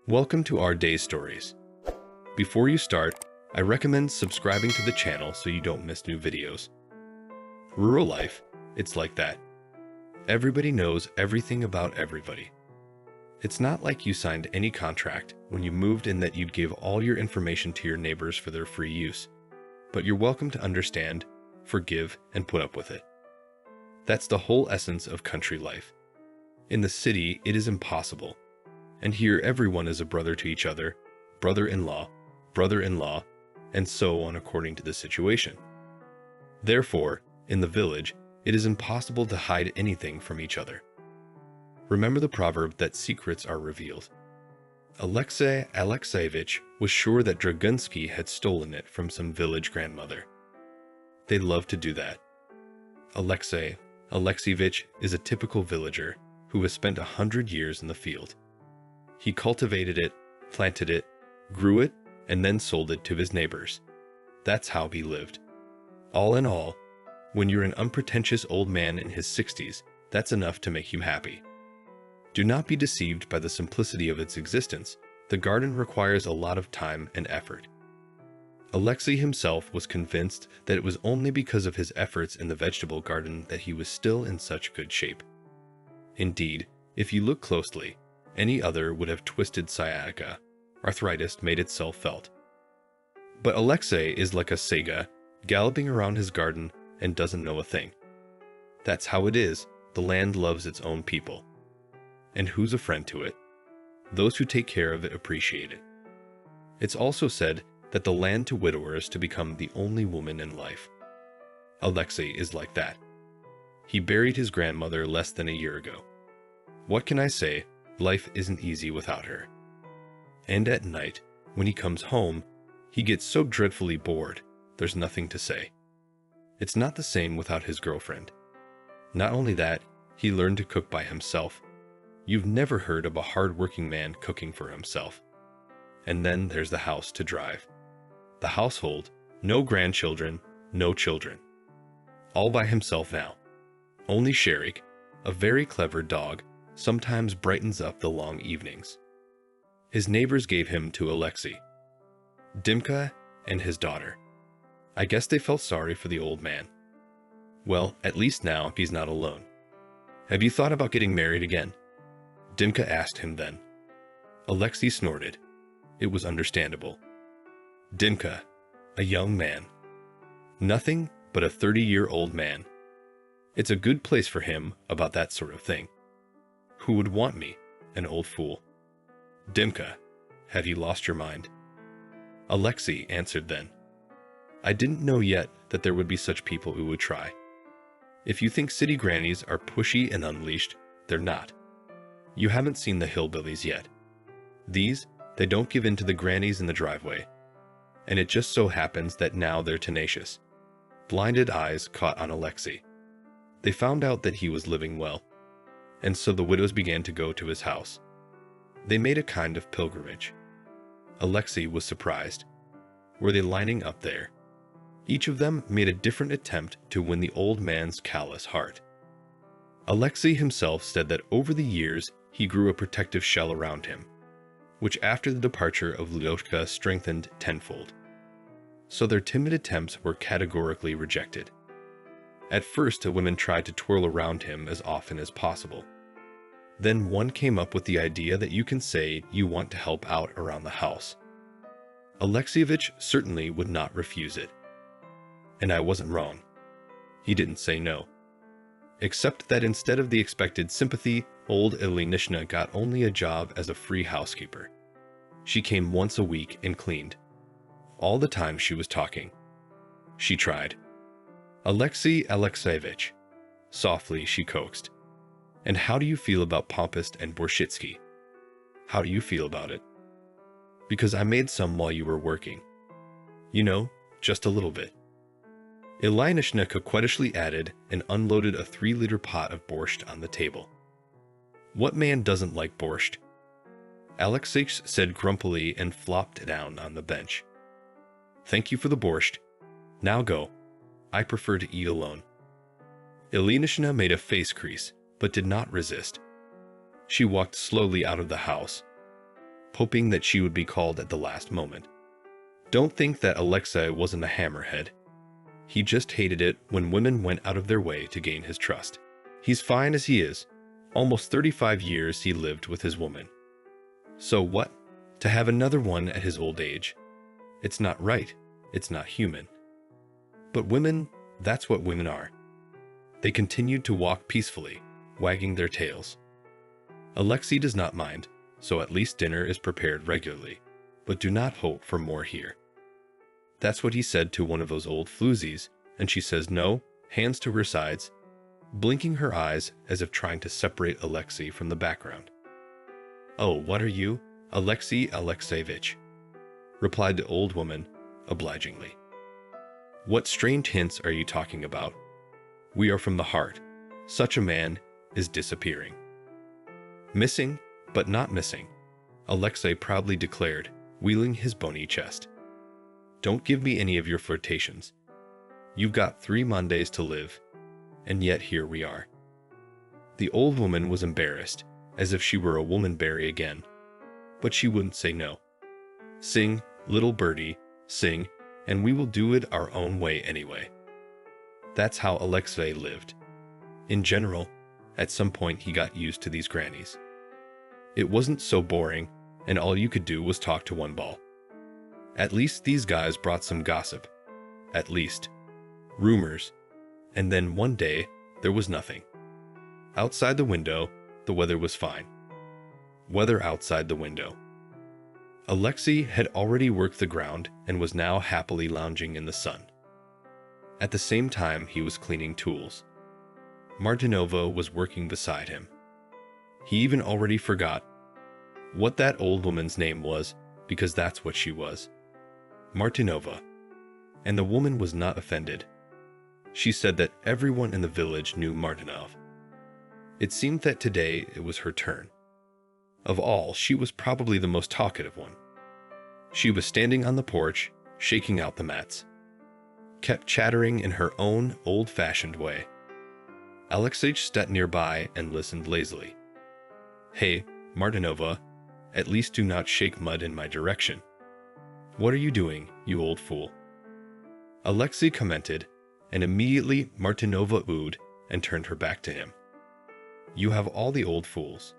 Welcome to our day stories. Before you start, I recommend subscribing to the channel so you don't miss new videos. Rural life, it's like that. Everybody knows everything about everybody. It's not like you signed any contract when you moved in that you'd give all your information to your neighbors for their free use, but you're welcome to understand, forgive, and put up with it. That's the whole essence of country life. In the city, it is impossible. And here everyone is a brother to each other, brother-in-law, and so on according to the situation. Therefore, in the village, it is impossible to hide anything from each other. Remember the proverb that secrets are revealed. Alexey Alexeyevich was sure that Dragunsky had stolen it from some village grandmother. They love to do that. Alexey Alexeyevich is a typical villager who has spent 100 years in the field. He cultivated it, planted it, grew it, and then sold it to his neighbors. That's how he lived. All in all, when you're an unpretentious old man in his 60s, that's enough to make you happy. Do not be deceived by the simplicity of its existence. The garden requires a lot of time and effort. Alexey himself was convinced that it was only because of his efforts in the vegetable garden that he was still in such good shape. Indeed, if you look closely, any other would have twisted sciatica. Arthritis made itself felt. But Alexey is like a sega, galloping around his garden and doesn't know a thing. That's how it is. The land loves its own people. And who's a friend to it? Those who take care of it appreciate it. It's also said that the land to widowers to become the only woman in life. Alexey is like that. He buried his grandmother less than a year ago. What can I say? Life isn't easy without her. And at night, when he comes home, he gets so dreadfully bored, there's nothing to say. It's not the same without his girlfriend. Not only that, he learned to cook by himself. You've never heard of a hard-working man cooking for himself. And then there's the house to drive. The household, no grandchildren, no children. All by himself now. Only Sharik, a very clever dog, sometimes brightens up the long evenings. His neighbors gave him to Alexey. Dimka and his daughter. I guess they felt sorry for the old man. Well, at least now he's not alone. Have you thought about getting married again? Dimka asked him then. Alexey snorted. It was understandable. Dimka, a young man. Nothing but a 30-year-old man. It's a good place for him about that sort of thing. Who would want me, an old fool? Dimka, have you lost your mind? Alexey answered then. I didn't know yet that there would be such people who would try. If you think city grannies are pushy and unleashed, they're not. You haven't seen the hillbillies yet. These, they don't give in to the grannies in the driveway. And it just so happens that now they're tenacious. Blinded eyes caught on Alexey. They found out that he was living well. And so the widows began to go to his house. They made a kind of pilgrimage. Alexey was surprised. Were they lining up there? Each of them made a different attempt to win the old man's callous heart. Alexey himself said that over the years he grew a protective shell around him, which after the departure of Lyudka strengthened tenfold. So their timid attempts were categorically rejected. At first, the women tried to twirl around him as often as possible. Then one came up with the idea that you can say you want to help out around the house. Alexeyevich certainly would not refuse it. And I wasn't wrong. He didn't say no. Except that instead of the expected sympathy, old Ilinishna got only a job as a free housekeeper. She came once a week and cleaned. All the time she was talking. She tried. Alexey Alexeyevich. Softly she coaxed. And how do you feel about Pompist and Borshitsky? How do you feel about it? Because I made some while you were working. You know, just a little bit. Ilinishna coquettishly added and unloaded a 3-liter pot of borscht on the table. What man doesn't like borscht? Alexey said grumpily and flopped down on the bench. Thank you for the borscht. Now go. I prefer to eat alone. Ilinishna made a face crease, but did not resist. She walked slowly out of the house. hoping that she would be called at the last moment. Don't think that Alexei wasn't a hammerhead. He just hated it when women went out of their way to gain his trust. He's fine as he is. Almost 35 years he lived with his woman. So what? To have another one at his old age? It's not right. It's not human. But women, that's what women are. They continued to walk peacefully, wagging their tails. Alexei does not mind, so at least dinner is prepared regularly, but do not hope for more here. That's what he said to one of those old floozies, and she says no, hands to her sides, blinking her eyes as if trying to separate Alexei from the background. "Oh, what are you, Alexei Alexeyevich?" replied the old woman, obligingly. "What strange hints are you talking about? We are from the heart. Such a man is disappearing." "Missing, but not missing," Alexei proudly declared, wheeling his bony chest. "Don't give me any of your flirtations. You've got 3 Mondays to live, and yet here we are." The old woman was embarrassed, as if she were a woman-berry again, but she wouldn't say no. "Sing, little birdie, sing, and we will do it our own way anyway." That's how Alexei lived. In general, at some point he got used to these grannies. It wasn't so boring, and all you could do was talk to one ball. At least these guys brought some gossip. At least. Rumors. And then one day, there was nothing. Outside the window, the weather was fine. Weather outside the window. Alexei had already worked the ground and was now happily lounging in the sun. At the same time, he was cleaning tools. Martinova was working beside him. He even already forgot what that old woman's name was, because that's what she was. Martinova. And the woman was not offended. She said that everyone in the village knew Martinov. It seemed that today it was her turn. Of all, she was probably the most talkative one. She was standing on the porch, shaking out the mats. Kept chattering in her own old-fashioned way. Alexei stepped nearby and listened lazily. "Hey, Martinova, at least do not shake mud in my direction. What are you doing, you old fool?" Alexei commented, and immediately Martinova oohed and turned her back to him. "You have all the old fools."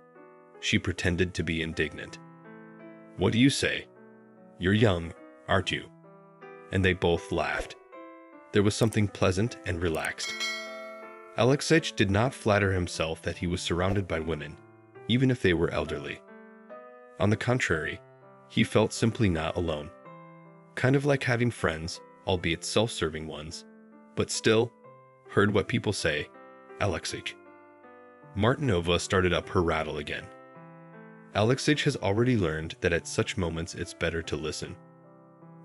She pretended to be indignant. "What do you say? You're young, aren't you?" And they both laughed. There was something pleasant and relaxed. Alexei did not flatter himself that he was surrounded by women, even if they were elderly. On the contrary, he felt simply not alone. Kind of like having friends, albeit self-serving ones, but still, heard what people say, Alexei. Martinova started up her rattle again. Alexei has already learned that at such moments it's better to listen,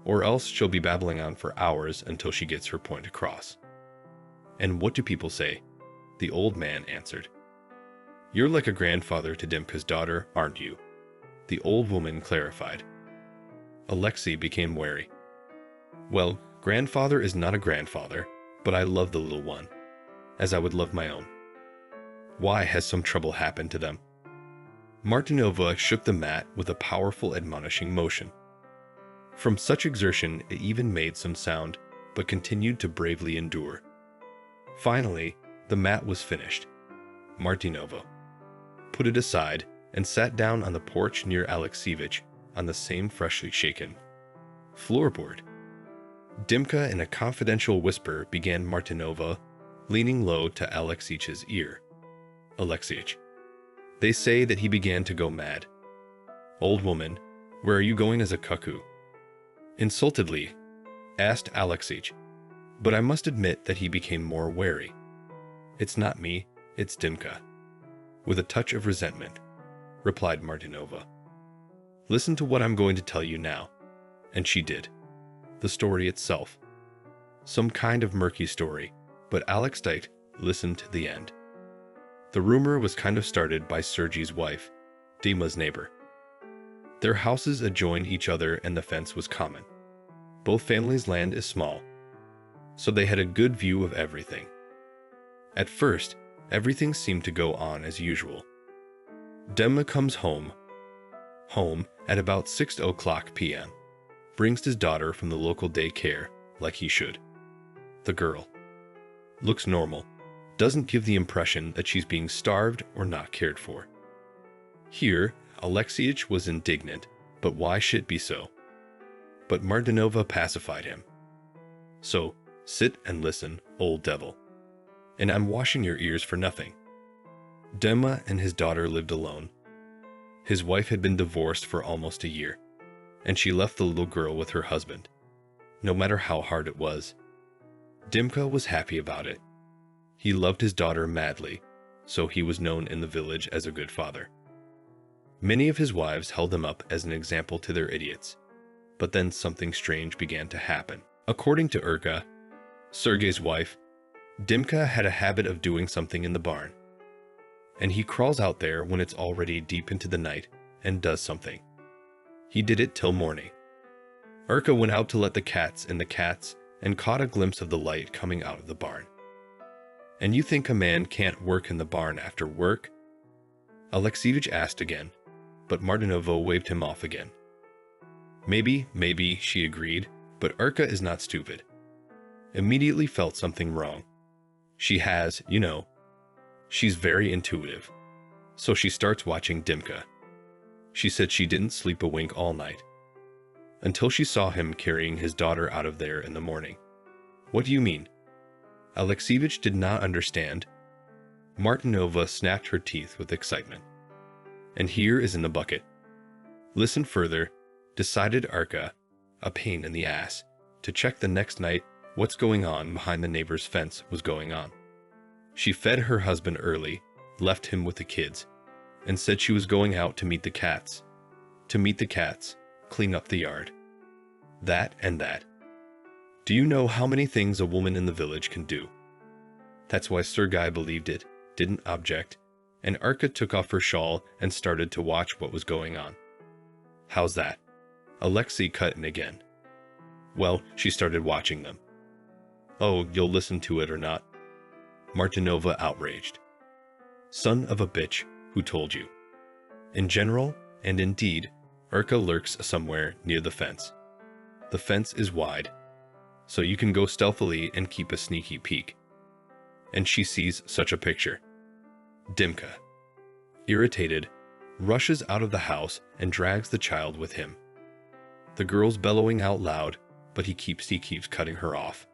or else she'll be babbling on for hours until she gets her point across. "And what do people say?" the old man answered. "You're like a grandfather to Dimka's daughter, aren't you?" the old woman clarified. Alexei became wary. "Well, grandfather is not a grandfather, but I love the little one, as I would love my own. Why has some trouble happened to them?" Martinova shook the mat with a powerful admonishing motion. From such exertion it even made some sound, but continued to bravely endure. Finally, the mat was finished. Martinova put it aside and sat down on the porch near Alexeyevich on the same freshly shaken floorboard. Dimka, in a confidential whisper, began Martinova, leaning low to Alexeyevch's ear. "Alexeyevich, they say that he began to go mad." "Old woman, where are you going as a cuckoo?" insultedly asked Alexeyevich, but I must admit that he became more wary. "It's not me, it's Dimka," with a touch of resentment, replied Martinova. "Listen to what I'm going to tell you now." And she did. The story itself. Some kind of murky story, but Alexei listened to the end. The rumor was kind of started by Sergei's wife, Dima's neighbor. Their houses adjoined each other and the fence was common. Both families' land is small, so they had a good view of everything. At first, everything seemed to go on as usual. Dima comes home, At about 6 o'clock p.m., brings his daughter from the local daycare like he should. The girl looks normal, doesn't give the impression that she's being starved or not cared for. Here, Alexievich was indignant, but why should it be so? But Martinova pacified him. So, sit and listen, old devil. And I'm washing your ears for nothing. Dema and his daughter lived alone. His wife had been divorced for almost a year, and she left the little girl with her husband, no matter how hard it was. Dimka was happy about it. He loved his daughter madly, so he was known in the village as a good father. Many of his wives held him up as an example to their idiots, but then something strange began to happen. According to Urka, Sergei's wife, Dimka had a habit of doing something in the barn, and he crawls out there when it's already deep into the night and does something. He did it till morning. Urka went out to let the cats in the cats and caught a glimpse of the light coming out of the barn. And you think a man can't work in the barn after work? Alexievich asked again, but Martinova waved him off again. Maybe, she agreed, but Urka is not stupid. Immediately felt something wrong. She has, she's very intuitive. So she starts watching Dimka. She said she didn't sleep a wink all night, until she saw him carrying his daughter out of there in the morning. What do you mean? Alexievich did not understand. Martinova snapped her teeth with excitement. And here is in the bucket. Listen further, decided Urka, a pain in the ass, to check the next night what's going on behind the neighbor's fence was going on. She fed her husband early, left him with the kids, and said she was going out to meet the cats. To meet the cats, clean up the yard. That and that. Do you know how many things a woman in the village can do? That's why Sergei believed it, didn't object, and Urka took off her shawl and started to watch what was going on. How's that? Alexei cut in again. Well, she started watching them. Oh, you'll listen to it or not? Martinova outraged. Son of a bitch, who told you? In general, and indeed, Urka lurks somewhere near the fence. The fence is wide, so you can go stealthily and keep a sneaky peek. And she sees such a picture. Dimka, irritated, rushes out of the house and drags the child with him. The girl's bellowing out loud, but he keeps cutting her off.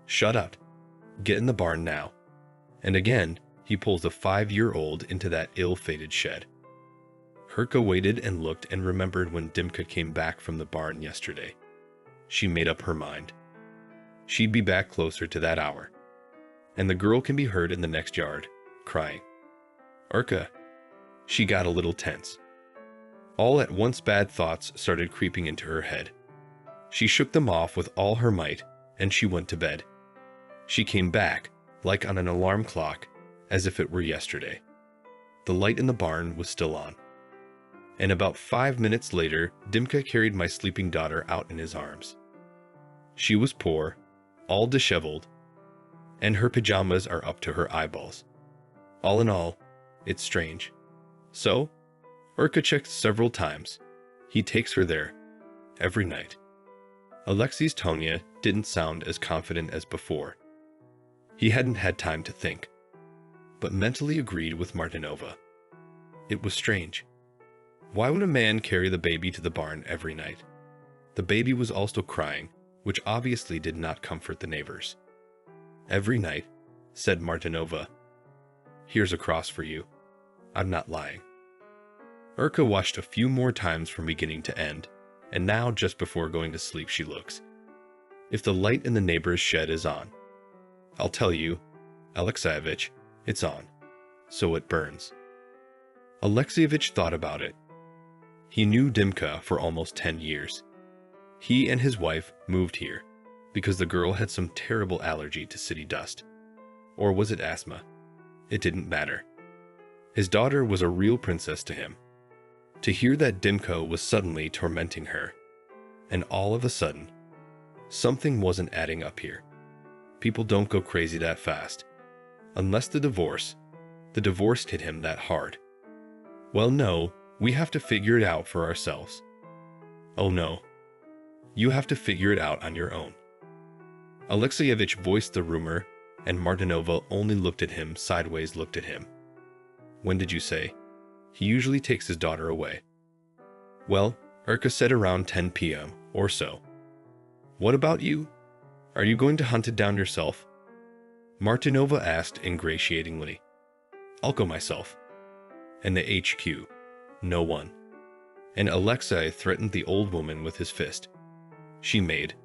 Shut up. Get in the barn now. And again, he pulls the 5-year-old into that ill-fated shed. Urka waited and looked and remembered when Dimka came back from the barn yesterday. She made up her mind. She'd be back closer to that hour. And the girl can be heard in the next yard, crying. Urka. She got a little tense. All at once bad thoughts started creeping into her head. She shook them off with all her might, and she went to bed. She came back, like on an alarm clock, as if it were yesterday. The light in the barn was still on. And about 5 minutes later, Dimka carried my sleeping daughter out in his arms. She was poor, all disheveled, and her pajamas are up to her eyeballs. All in all, it's strange. So, Urka checks several times. He takes her there, every night. Alexei's Tonya didn't sound as confident as before. He hadn't had time to think, but mentally agreed with Martinova. It was strange. Why would a man carry the baby to the barn every night? The baby was also crying, which obviously did not comfort the neighbors. Every night, said Martinova. Here's a cross for you. I'm not lying. Urka watched a few more times from beginning to end, and now just before going to sleep she looks. If the light in the neighbor's shed is on, I'll tell you, Alexievich, it's on, so it burns. Alexievich thought about it. He knew Dimka for almost 10 years. He and his wife moved here because the girl had some terrible allergy to city dust. Or was it asthma? It didn't matter. His daughter was a real princess to him. To hear that Dimka was suddenly tormenting her, and all of a sudden, something wasn't adding up here. People don't go crazy that fast. Unless the divorce hit him that hard. Well, no, We have to figure it out for ourselves. Oh no. You have to figure it out on your own. Alexeyevich voiced the rumor, and Martinova only looked at him sideways. When did you say? He usually takes his daughter away. Well, Urka said around 10 p.m. or so. What about you? Are you going to hunt it down yourself? Martinova asked ingratiatingly. I'll go myself. And the HQ? No one. And Alexei threatened the old woman with his fist. She made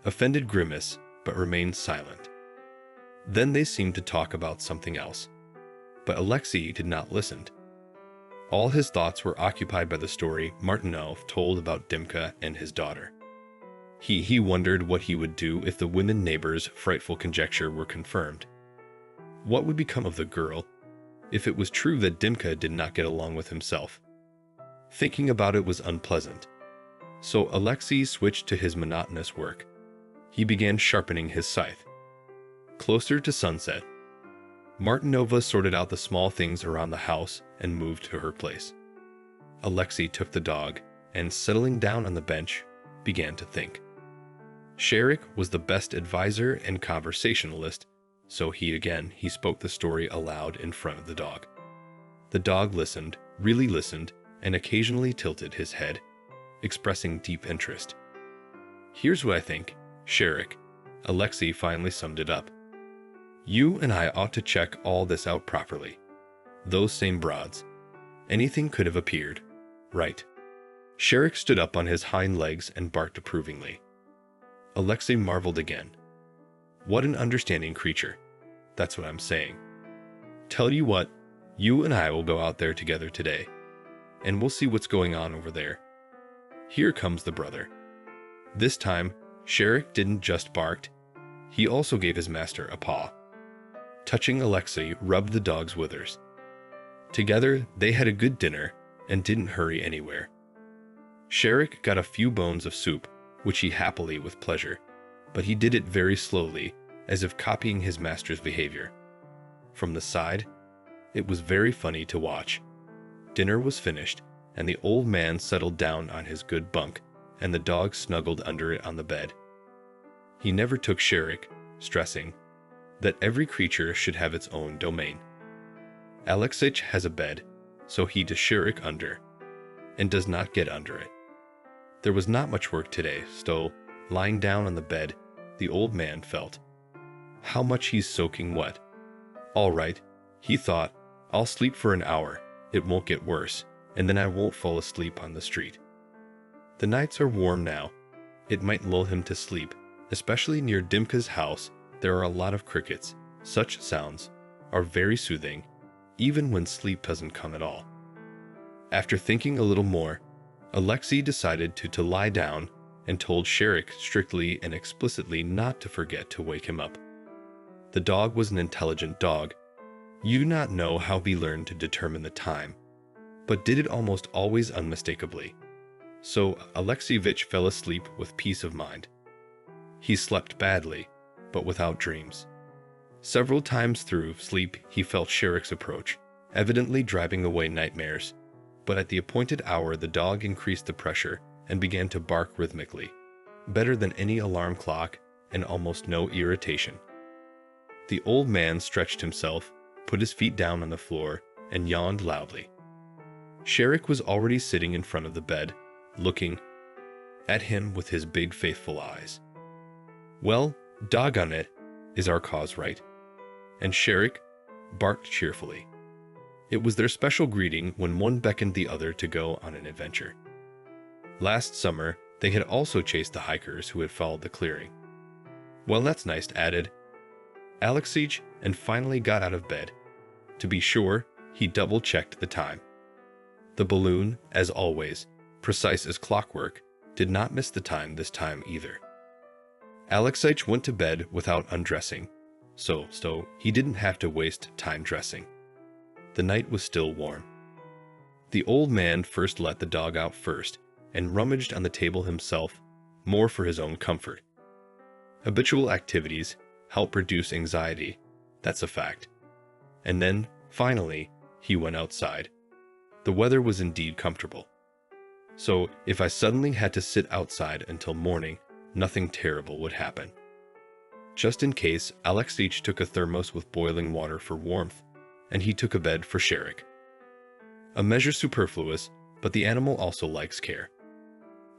offended grimace, but remained silent. Then they seemed to talk about something else. But Alexei did not listen. All his thoughts were occupied by the story Martinov told about Dimka and his daughter. He wondered what he would do if the women neighbors' frightful conjecture were confirmed. What would become of the girl if it was true that Dimka did not get along with himself? Thinking about it was unpleasant. So Alexei switched to his monotonous work. He began sharpening his scythe. Closer to sunset, Martinova sorted out the small things around the house and moved to her place. Alexei took the dog and, settling down on the bench, began to think. Sharik was the best advisor and conversationalist, so he spoke the story aloud in front of the dog. The dog listened, really listened, and occasionally tilted his head, expressing deep interest. Here's what I think, Sharik. Alexei finally summed it up. You and I ought to check all this out properly. Those same broads. Anything could have appeared. Right. Sharik stood up on his hind legs and barked approvingly. Alexei marveled again. What an understanding creature. That's what I'm saying. Tell you what, you and I will go out there together today, and we'll see what's going on over there. Here comes the brother. This time, Sharik didn't just bark, he also gave his master a paw. Touching Alexei rubbed the dog's withers. Together, they had a good dinner and didn't hurry anywhere. Sharik got a few bones of soup, which he happily with pleasure, but he did it very slowly, as if copying his master's behavior. From the side, it was very funny to watch. Dinner was finished, and the old man settled down on his good bunk, and the dog snuggled under it on the bed. He never took Sharik, stressing that every creature should have its own domain. Alexich has a bed, so he does Sharik under, and does not get under it. There was not much work today, so, lying down on the bed, the old man felt. How much he's soaking wet. All right, he thought, I'll sleep for an hour, it won't get worse, and then I won't fall asleep on the street. The nights are warm now. It might lull him to sleep, especially near Dimka's house. There are a lot of crickets. Such sounds are very soothing, even when sleep doesn't come at all. After thinking a little more, Alexei decided to lie down and told Sharik strictly and explicitly not to forget to wake him up. The dog was an intelligent dog. You do not know how he learned to determine the time, but did it almost always unmistakably. So Alexeyevich fell asleep with peace of mind. He slept badly, but without dreams. Several times through sleep he felt Sharik's approach, evidently driving away nightmares, but at the appointed hour the dog increased the pressure and began to bark rhythmically, better than any alarm clock and almost no irritation. The old man stretched himself, put his feet down on the floor, and yawned loudly. Sharik was already sitting in front of the bed, looking at him with his big faithful eyes. Well, doggone it, is our cause right? And Sharik barked cheerfully. It was their special greeting when one beckoned the other to go on an adventure. Last summer, they had also chased the hikers who had followed the clearing. Well, that's nice, added Alexei, and finally got out of bed. To be sure, he double-checked the time. The balloon, as always, precise as clockwork, did not miss the time this time either. Alexei went to bed without undressing, so he didn't have to waste time dressing. The night was still warm. The old man first let the dog out first and rummaged on the table himself, more for his own comfort. Habitual activities help reduce anxiety, that's a fact. And then, finally, he went outside. The weather was indeed comfortable. So if I suddenly had to sit outside until morning, nothing terrible would happen. Just in case, Alexeich took a thermos with boiling water for warmth, and he took a bed for Sherek. A measure superfluous, but the animal also likes care.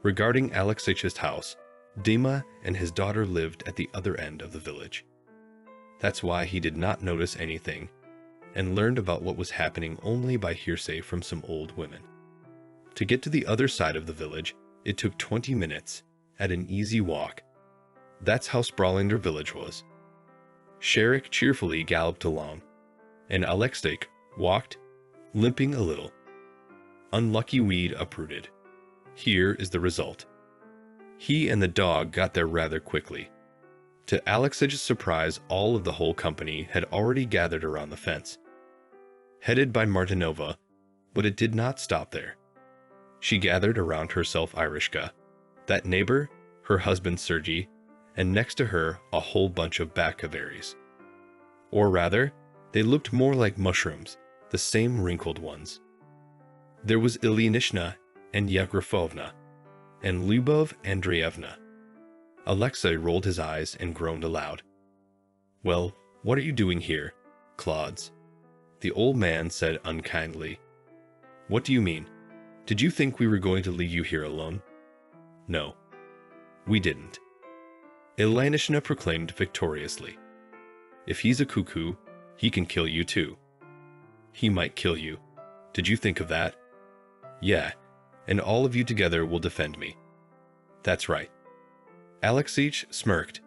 Regarding Alexeich's house, Dima and his daughter lived at the other end of the village. That's why he did not notice anything, and learned about what was happening only by hearsay from some old women. To get to the other side of the village, it took 20 minutes, at an easy walk. That's how sprawling their village was. Sherek cheerfully galloped along, and Alexeich walked, limping a little. Unlucky weed uprooted. Here is the result. He and the dog got there rather quickly. To Alexeich's surprise, all of the whole company had already gathered around the fence. Headed by Martinova, but it did not stop there. She gathered around herself Irishka, that neighbor, her husband Sergei, and next to her a whole bunch of Bakaveris. Or rather, they looked more like mushrooms, the same wrinkled ones. There was Ilyinishna and Yegrafovna, and Lyubov Andreevna. Alexei rolled his eyes and groaned aloud. "Well, what are you doing here, clods?" The old man said unkindly. "What do you mean? Did you think we were going to leave you here alone?" "No, we didn't." Ilyinishna proclaimed victoriously. "If he's a cuckoo, he can kill you too." "He might kill you. Did you think of that?" "Yeah, and all of you together will defend me." "That's right." Alexeich smirked,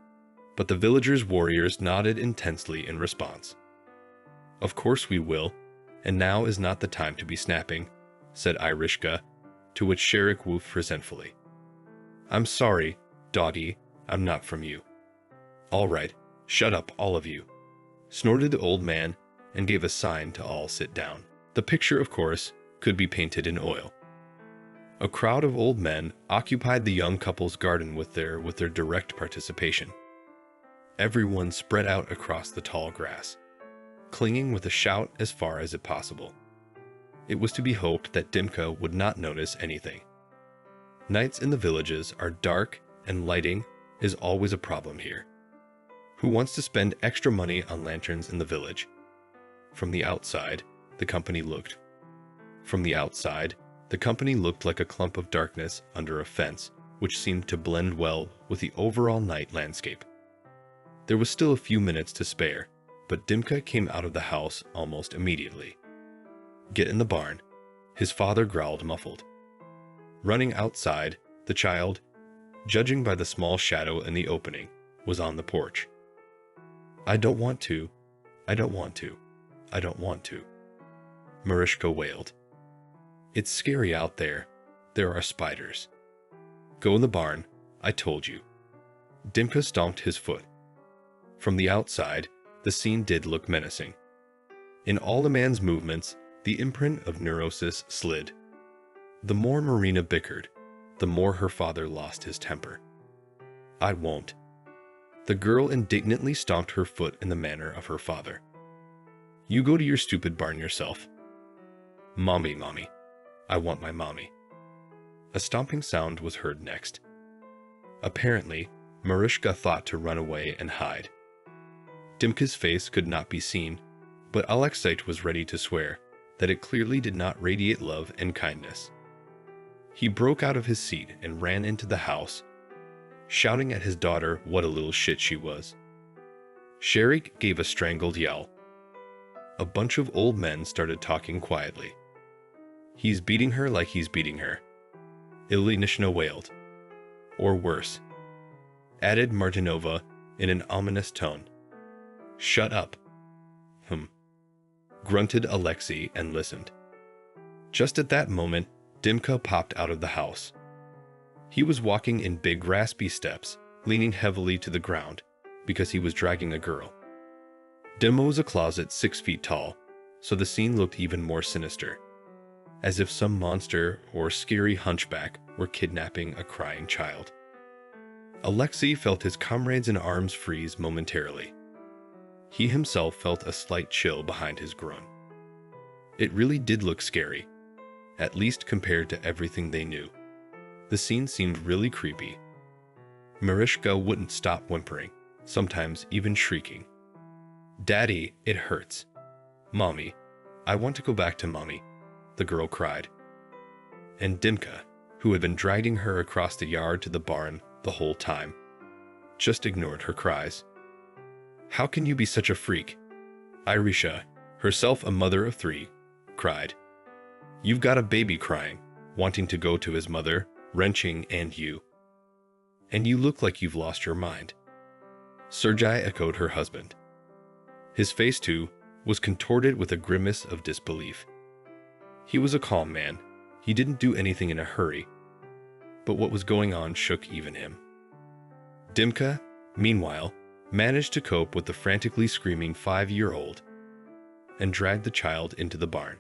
but the villagers' warriors nodded intensely in response. "Of course we will, and now is not the time to be snapping," said Irishka, to which Sherek woofed resentfully. "I'm sorry, Dottie, I'm not from you." "All right, shut up, all of you," snorted the old man and gave a sign to all sit down. The picture, of course, could be painted in oil. A crowd of old men occupied the young couple's garden with their direct participation. Everyone spread out across the tall grass, clinging with a shout as far as it possible. It was to be hoped that Dimka would not notice anything. Nights in the villages are dark, and lighting is always a problem here. Who wants to spend extra money on lanterns in the village? From the outside, the company looked like a clump of darkness under a fence, which seemed to blend well with the overall night landscape. There was still a few minutes to spare, but Dimka came out of the house almost immediately. "Get in the barn," his father growled muffled. Running outside, the child, judging by the small shadow in the opening, was on the porch. I don't want to. I don't want to. I don't want to," Marishka wailed. "It's scary out there. There are spiders." "Go in the barn, I told you." Dimka stomped his foot. From the outside, the scene did look menacing. In all the man's movements, the imprint of neurosis slid. The more Marina bickered, the more her father lost his temper. "I won't." The girl indignantly stomped her foot in the manner of her father. "You go to your stupid barn yourself." Mommy. I want my mommy." A stomping sound was heard next. Apparently, Marishka thought to run away and hide. Dimka's face could not be seen, but Alexeich was ready to swear that it clearly did not radiate love and kindness. He broke out of his seat and ran into the house, shouting at his daughter what a little shit she was. Sherek gave a strangled yell. A bunch of old men started talking quietly. "He's beating her like he's beating her," Ilyinishna wailed. "Or worse," added Martinova in an ominous tone. "Shut up." Grunted Alexei and listened. Just at that moment, Dimka popped out of the house. He was walking in big raspy steps, leaning heavily to the ground, because he was dragging a girl. Dima was a closet 6 feet tall, so the scene looked even more sinister, as if some monster or scary hunchback were kidnapping a crying child. Alexei felt his comrades in arms freeze momentarily. He himself felt a slight chill behind his groin. It really did look scary. at least compared to everything they knew. The scene seemed really creepy. Mariska wouldn't stop whimpering, sometimes even shrieking. "Daddy, it hurts. Mommy, I want to go back to Mommy," the girl cried. And Dimka, who had been dragging her across the yard to the barn the whole time, just ignored her cries. "How can you be such a freak?" Irisha, herself a mother of 3, cried. "You've got a baby crying, wanting to go to his mother, wrenching, and you look like you've lost your mind." Sergei echoed her husband. His face, too, was contorted with a grimace of disbelief. He was a calm man. He didn't do anything in a hurry, but what was going on shook even him. Dimka, meanwhile, managed to cope with the frantically screaming 5-year-old and dragged the child into the barn.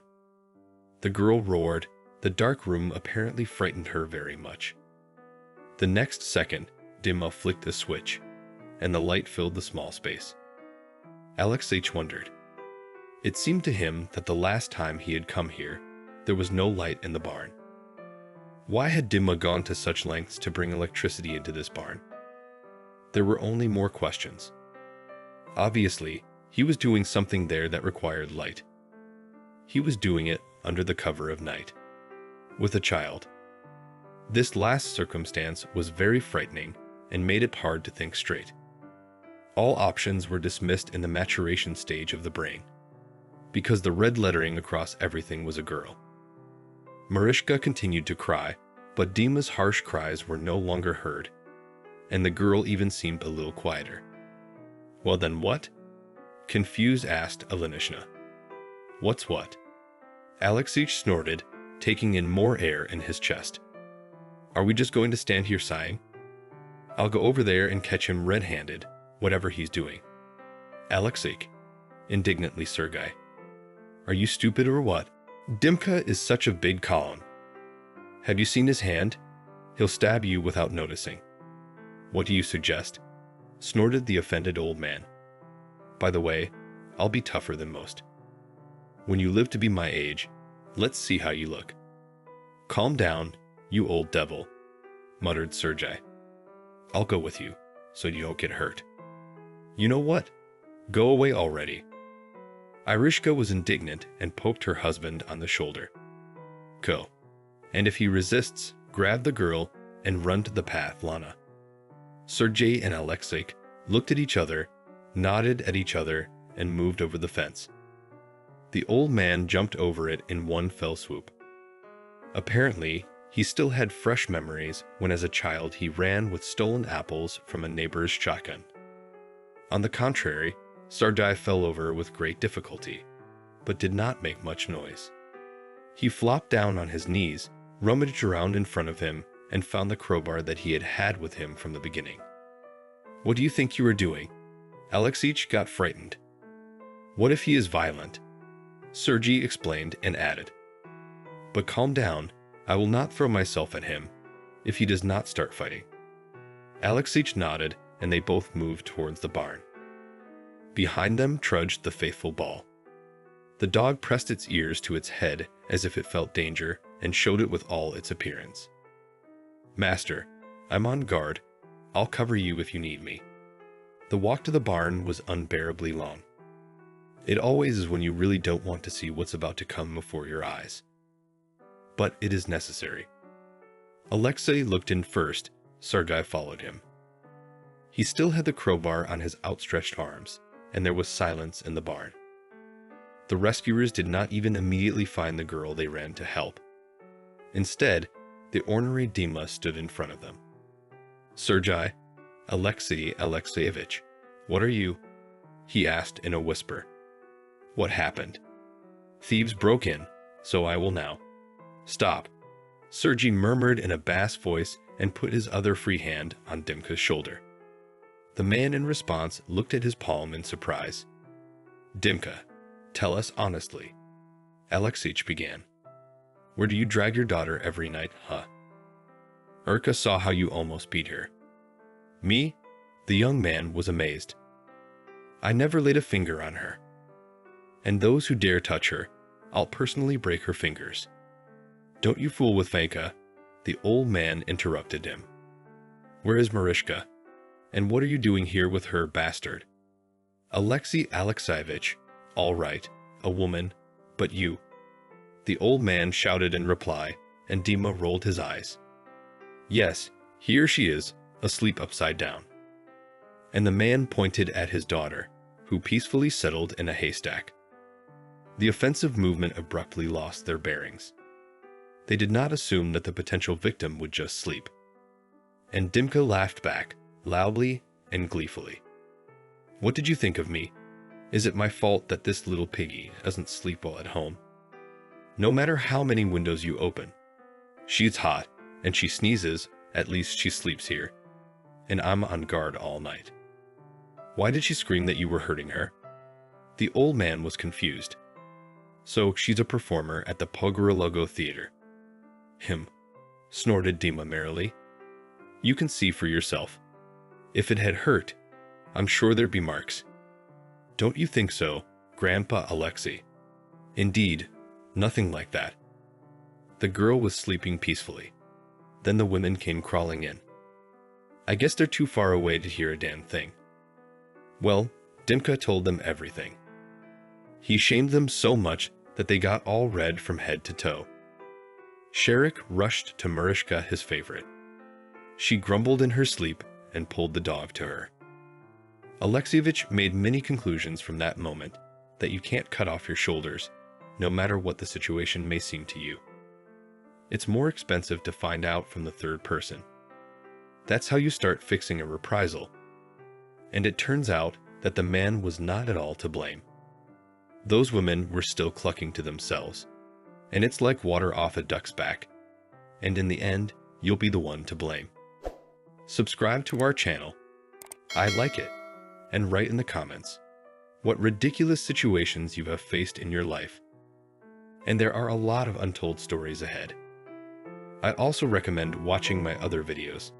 The girl roared. The dark room apparently frightened her very much. The next second, Dima flicked a switch, and the light filled the small space. Alexeich wondered. It seemed to him that the last time he had come here, there was no light in the barn. Why had Dima gone to such lengths to bring electricity into this barn? There were only more questions. Obviously, he was doing something there that required light. He was doing it under the cover of night, with a child. This last circumstance was very frightening and made it hard to think straight. All options were dismissed in the maturation stage of the brain, because the red lettering across everything was a girl. Mariska continued to cry, but Dima's harsh cries were no longer heard, and the girl even seemed a little quieter. "Well then what?" confused asked Alenishna. "What's what?" Alexeich snorted, taking in more air in his chest. "Are we just going to stand here sighing? I'll go over there and catch him red-handed, whatever he's doing." "Alexeich," indignantly Sergei. "Are you stupid or what? Dimka is such a big column. Have you seen his hand? He'll stab you without noticing." "What do you suggest?" snorted the offended old man. "By the way, I'll be tougher than most. When you live to be my age, let's see how you look." "Calm down, you old devil," muttered Sergei. "I'll go with you, so you don't get hurt." "You know what? Go away already." Irishka was indignant and poked her husband on the shoulder. "Go. And if he resists, grab the girl and run to the path, Lana." Sergei and Alexeich looked at each other, nodded at each other, and moved over the fence. The old man jumped over it in one fell swoop. Apparently, he still had fresh memories when as a child he ran with stolen apples from a neighbor's shotgun. On the contrary, Sergei fell over with great difficulty, but did not make much noise. He flopped down on his knees, rummaged around in front of him, and found the crowbar that he had had with him from the beginning. "What do you think you are doing?" Alexeich got frightened. "What if he is violent?" Sergei explained and added, "But calm down, I will not throw myself at him if he does not start fighting." Alexeich nodded, and they both moved towards the barn. Behind them trudged the faithful Ball. The dog pressed its ears to its head as if it felt danger and showed it with all its appearance. "Master, I'm on guard. I'll cover you if you need me." The walk to the barn was unbearably long. It always is when you really don't want to see what's about to come before your eyes. But it is necessary. Alexei looked in first. Sergei followed him. He still had the crowbar on his outstretched arms, and there was silence in the barn. The rescuers did not even immediately find the girl they ran to help. Instead, the ornery Dima stood in front of them. "Sergei, Alexei Alexeyevich, what are you?" he asked in a whisper. "What happened?" "Thieves broke in, so I will now." "Stop," Sergei murmured in a bass voice and put his other free hand on Dimka's shoulder. The man in response looked at his palm in surprise. "Dimka, tell us honestly," Alexeich began. "Where do you drag your daughter every night, huh? Urka saw how you almost beat her." "Me?" The young man was amazed. "I never laid a finger on her. And those who dare touch her, I'll personally break her fingers." Don't you fool with Vanka, the old man interrupted him. Where is Marishka? And what are you doing here with her, bastard? Alexei Alexeyevich, all right, a woman, but you. The old man shouted in reply, and Dima rolled his eyes. Yes, here she is, asleep upside down. And the man pointed at his daughter, who peacefully settled in a haystack. The offensive movement abruptly lost their bearings. They did not assume that the potential victim would just sleep. And Dimka laughed back, loudly and gleefully. What did you think of me? Is it my fault that this little piggy doesn't sleep well at home? No matter how many windows you open. She's hot, and she sneezes, at least she sleeps here. And I'm on guard all night. Why did she scream that you were hurting her? The old man was confused. So she's a performer at the Pogorologo Theater. Snorted Dima merrily. You can see for yourself. If it had hurt, I'm sure there'd be marks. Don't you think so, Grandpa Alexei? Indeed, nothing like that. The girl was sleeping peacefully. Then the women came crawling in. I guess they're too far away to hear a damn thing. Well, Dimka told them everything. He shamed them so much that they got all red from head to toe. Sharik rushed to Marishka, his favorite. She grumbled in her sleep and pulled the dog to her. Alexeyevich made many conclusions from that moment that you can't cut off your shoulders, no matter what the situation may seem to you. It's more expensive to find out from the third person. That's how you start fixing a reprisal. And it turns out that the man was not at all to blame. Those women were still clucking to themselves, and it's like water off a duck's back. And in the end, you'll be the one to blame. Subscribe to our channel. I like it. And write in the comments what ridiculous situations you have faced in your life. And there are a lot of untold stories ahead. I also recommend watching my other videos.